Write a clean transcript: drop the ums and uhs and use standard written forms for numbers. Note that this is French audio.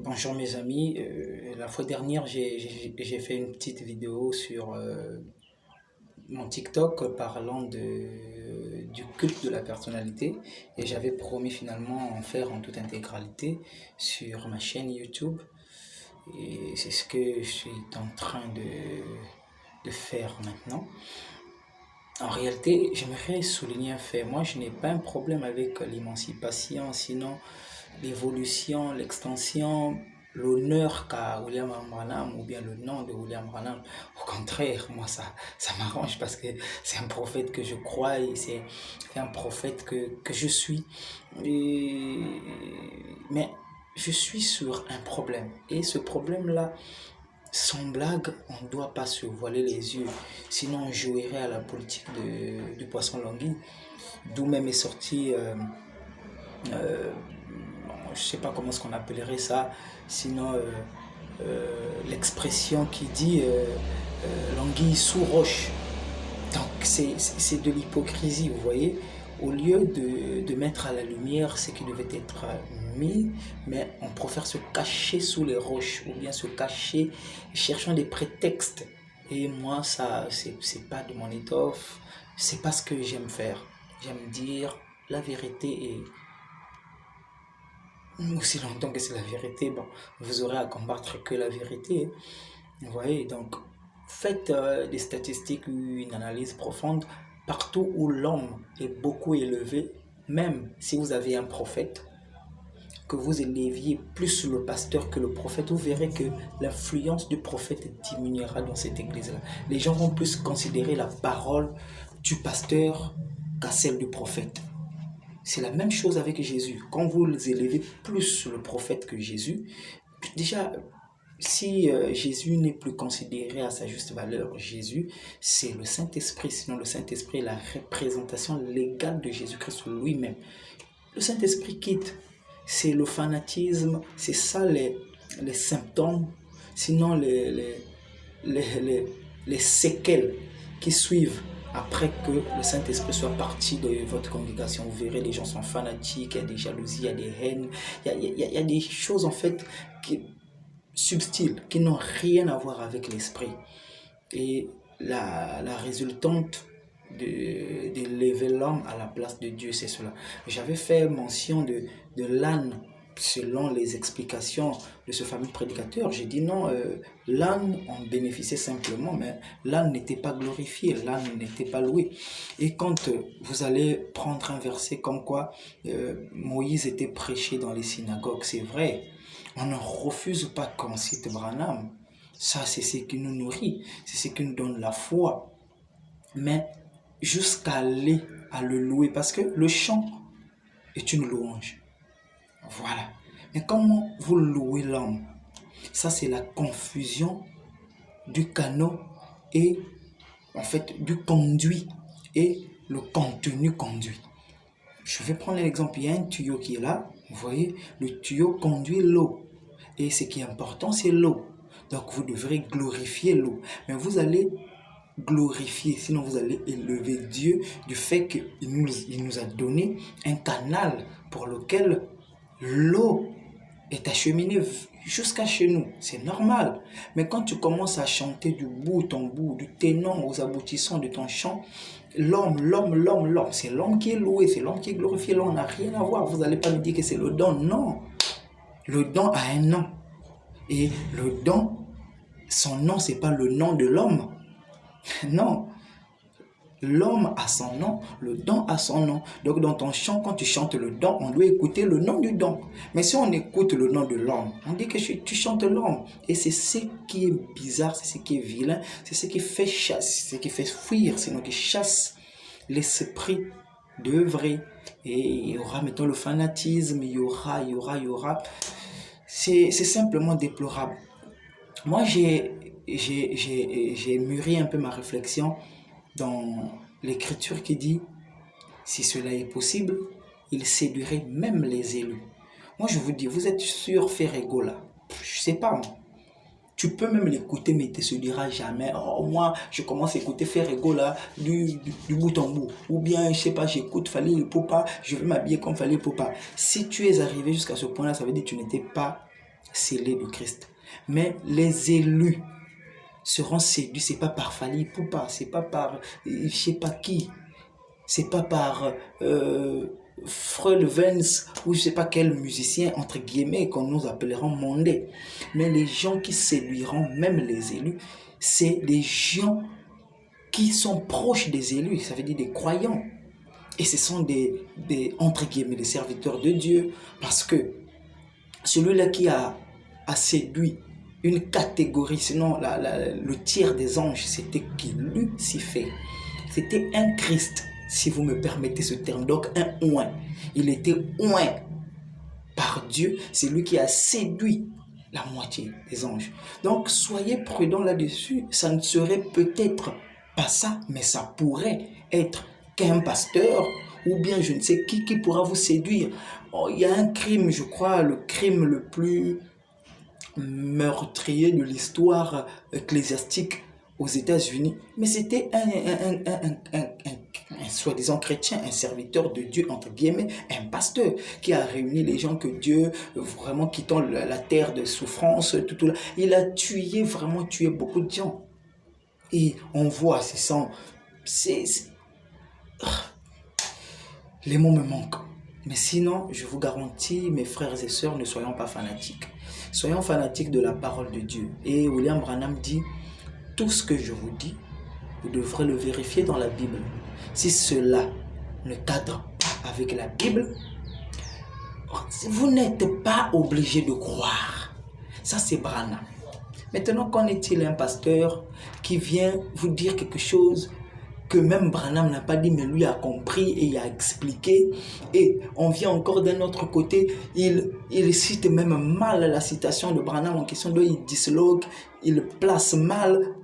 Bonjour mes amis. La fois dernière, j'ai fait une petite vidéo sur mon TikTok parlant du culte de la personnalité et j'avais promis finalement en faire en toute intégralité sur ma chaîne YouTube et c'est ce que je suis en train de faire maintenant. En réalité, j'aimerais souligner un fait. Moi, je n'ai pas un problème avec l'émancipation, sinon l'évolution, l'extension, l'honneur qu'a William Branham ou bien le nom de William Branham. Au contraire, moi, ça m'arrange parce que c'est un prophète que je crois et c'est un prophète que je suis. Et- mais je suis sur un problème. Et ce problème-là, sans blague, on ne doit pas se voiler les yeux, sinon on jouirait à la politique du poisson langui, d'où même est sorti, euh, je ne sais pas comment est-ce qu'on appellerait ça, sinon l'expression qui dit l'anguille sous roche. Donc c'est de l'hypocrisie, vous voyez. Au lieu de mettre à la lumière ce qui devait être mis, mais on préfère se cacher sous les roches ou bien se cacher cherchant des prétextes. Et moi, ça, c'est pas de mon étoffe, c'est pas ce que j'aime faire. J'aime dire la vérité et aussi longtemps que c'est la vérité, bon, vous aurez à combattre que la vérité. Vous voyez, donc faites des statistiques ou une analyse profonde. Partout où l'homme est beaucoup élevé, même si vous avez un prophète, que vous éleviez plus le pasteur que le prophète, vous verrez que l'influence du prophète diminuera dans cette église-là. Les gens vont plus considérer la parole du pasteur qu'à celle du prophète. C'est la même chose avec Jésus. Quand vous élevez plus le prophète que Jésus, déjà, si Jésus n'est plus considéré à sa juste valeur, Jésus, c'est le Saint-Esprit. Sinon, le Saint-Esprit est la représentation légale de Jésus-Christ lui-même. Le Saint-Esprit quitte. C'est le fanatisme, c'est ça les symptômes, sinon les séquelles qui suivent après que le Saint-Esprit soit parti de votre congrégation. Vous verrez, les gens sont fanatiques, il y a des jalousies, il y a des haines, il y a des choses en fait subtiles, qui n'ont rien à voir avec l'esprit. Et la résultante d'élever l'homme à la place de Dieu, c'est cela. J'avais fait mention de l'âne selon les explications de ce fameux prédicateur. J'ai dit non, l'âne en bénéficiait simplement, mais l'âne n'était pas glorifié, l'âne n'était pas loué. Et quand vous allez prendre un verset comme quoi Moïse était prêché dans les synagogues, c'est vrai, on ne refuse pas qu'on cite Branham. Ça, c'est ce qui nous nourrit, c'est ce qui nous donne la foi. Mais jusqu'à aller à le louer, parce que le chant est une louange. Voilà. Mais comment vous louez l'homme? Ça, c'est la confusion du canot et en fait du conduit et le contenu conduit. Je vais prendre l'exemple, il y a un tuyau qui est là, vous voyez, le tuyau conduit l'eau. Et ce qui est important, c'est l'eau. Donc vous devrez glorifier l'eau. Mais vous allez glorifier, sinon vous allez élever Dieu du fait qu'il nous a donné un canal pour lequel l'eau est acheminée jusqu'à chez nous. C'est normal. Mais quand tu commences à chanter du bout en bout, du tenant aux aboutissants de ton chant, l'homme, c'est l'homme qui est loué, c'est l'homme qui est glorifié. L'homme n'a rien à voir. Vous n'allez pas me dire que c'est le don. Non. Le don a un nom. Et le don, son nom, c'est pas le nom de l'homme. Non, l'homme a son nom, le don a son nom. Donc dans ton chant, quand tu chantes le don, on doit écouter le nom du don. Mais si on écoute le nom de l'homme, on dit que tu chantes l'homme. Et c'est ce qui est bizarre, c'est ce qui est vilain, c'est ce qui fait chasse, c'est ce qui fait fuir, c'est ce qui chasse l'esprit d'œuvrer. Et il y aura maintenant le fanatisme, il y aura. C'est simplement déplorable. Moi, j'ai mûri un peu ma réflexion dans l'écriture qui dit, si cela est possible, il séduirait même les élus. Moi, je vous dis, vous êtes sur Ferrego là, je sais pas moi. Tu peux même l'écouter, mais il ne te séduira jamais. Oh, moi, je commence à écouter Ferrego là, du bout en bout. Ou bien, je sais pas, j'écoute Fally Ipupa, je veux m'habiller comme Fally Ipupa. Si tu es arrivé jusqu'à ce point-là, ça veut dire que tu n'étais pas scellés de Christ. Mais les élus seront séduits, c'est pas par Fally Ipupa, c'est pas par je sais pas qui, c'est pas par Freud Vance ou je sais pas quel musicien entre guillemets qu'on nous appellerons mondés. Mais les gens qui séduiront même les élus, c'est les gens qui sont proches des élus, ça veut dire des croyants. Et ce sont entre guillemets, des serviteurs de Dieu. Parce que celui-là qui a séduit une catégorie, sinon le tiers des anges, c'était qui? Lucifer. C'était un Christ, si vous me permettez ce terme. Donc un oint. Il était oint par Dieu. C'est lui qui a séduit la moitié des anges. Donc soyez prudents là-dessus. Ça ne serait peut-être pas ça, mais ça pourrait être qu'un pasteur ou bien je ne sais qui pourra vous séduire. Oh, il y a un crime, je crois, le crime le plus meurtrier de l'histoire ecclésiastique aux États-Unis, mais c'était un soi-disant chrétien, un serviteur de Dieu, entre guillemets, un pasteur, qui a réuni les gens que Dieu, vraiment quittant la terre de souffrance, tout là, il a vraiment tué beaucoup de gens. Et on voit, les mots me manquent. Mais sinon, je vous garantis, mes frères et sœurs, ne soyons pas fanatiques. Soyons fanatiques de la parole de Dieu. Et William Branham dit, tout ce que je vous dis, vous devrez le vérifier dans la Bible. Si cela ne cadre pas avec la Bible, vous n'êtes pas obligé de croire. Ça, c'est Branham. Maintenant, qu'en est-il un pasteur qui vient vous dire quelque chose que même Branham n'a pas dit, mais lui a compris et il a expliqué. Et on vient encore d'un autre côté, il cite même mal la citation de Branham en question, donc il disloque, il place mal